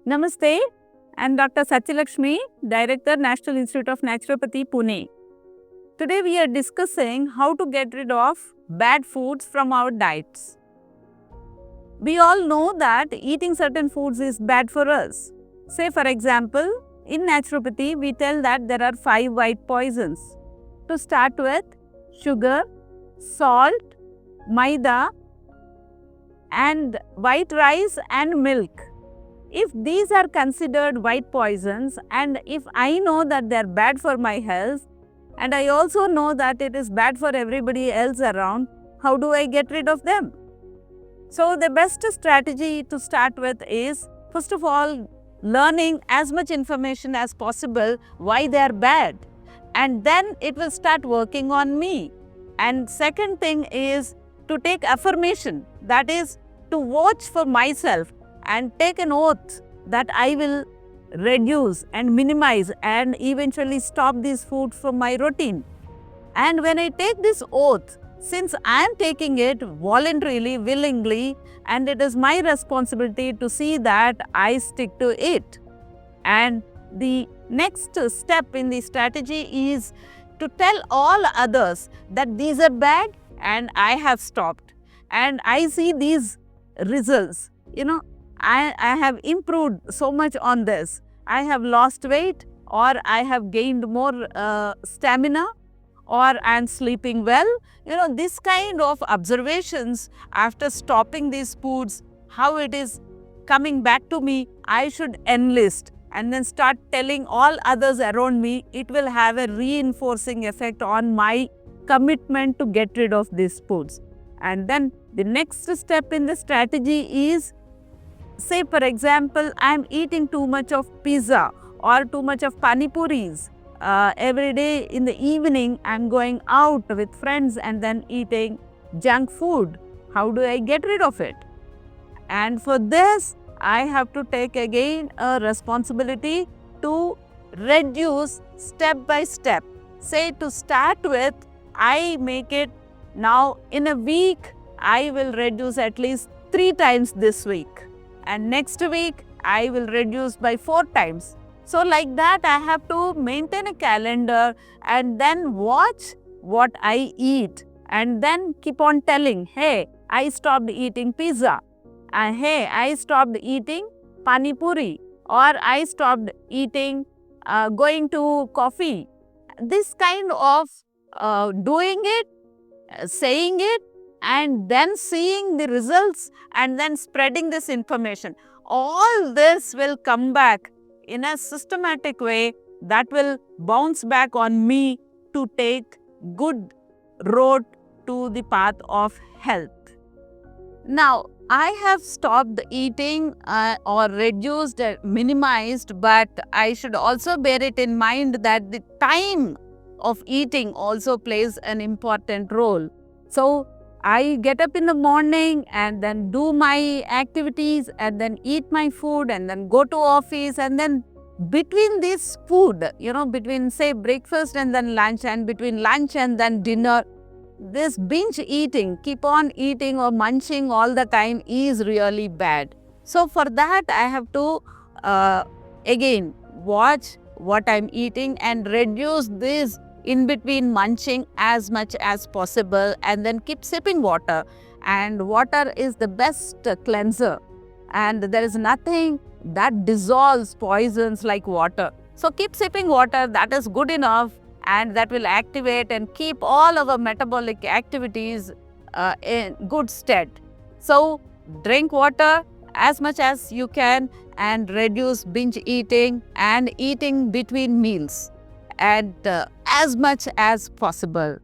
Namaste, I'm Dr. Satyalakshmi, Director, National Institute of Naturopathy, Pune. Today we are discussing how to get rid of bad foods from our diets. We all know that eating certain foods is bad for us. Say for example, in naturopathy we tell that there are 5 white poisons. To start with, sugar, salt, maida and white rice and milk. If these are considered white poisons and if I know that they are bad for my health and I also know that it is bad for everybody else around, how do I get rid of them? So the best strategy to start with is, first of all, learning as much information as possible why they are bad, and then it will start working on me. And second thing is to take affirmation, that is to watch for myself and take an oath that I will reduce and minimize and eventually stop these foods from my routine. And when I take this oath, since I am taking it voluntarily, willingly, and it is my responsibility to see that I stick to it. And the next step in the strategy is to tell all others that these are bad and I have stopped. And I see these results. I have improved so much on this. I have lost weight, or I have gained more stamina, or I am sleeping well. This kind of observations after stopping these foods, how it is coming back to me, I should enlist and then start telling all others around me. It will have a reinforcing effect on my commitment to get rid of these foods. And then the next step in the strategy is, say for example, I am eating too much of pizza or too much of pani puris. Every day in the evening I am going out with friends and then eating junk food. How do I get rid of it? And for this, I have to take again a responsibility to reduce step by step. Say to start with, I make it now in a week, I will reduce at least 3 times this week. And next week, I will reduce by 4 times. So like that, I have to maintain a calendar and then watch what I eat and then keep on telling, hey, I stopped eating pizza, and hey, I stopped eating pani puri, or I stopped eating, going to coffee. This kind of doing it, saying it, and then seeing the results and then spreading this information. All this will come back in a systematic way that will bounce back on me to take good road to the path of health. Now, I have stopped eating or reduced, minimized, but I should also bear it in mind that the time of eating also plays an important role. So, I get up in the morning and then do my activities and then eat my food and then go to office, and then between this food, between say breakfast and then lunch, and between lunch and then dinner, this binge eating, keep on eating or munching all the time is really bad. So for that, I have to again watch what I'm eating and reduce this in between munching as much as possible, and then keep sipping water. And water is the best cleanser, and there is nothing that dissolves poisons like water. So keep sipping water, that is good enough, and that will activate and keep all our metabolic activities in good stead. So drink water as much as you can and reduce binge eating and eating between meals, and as much as possible.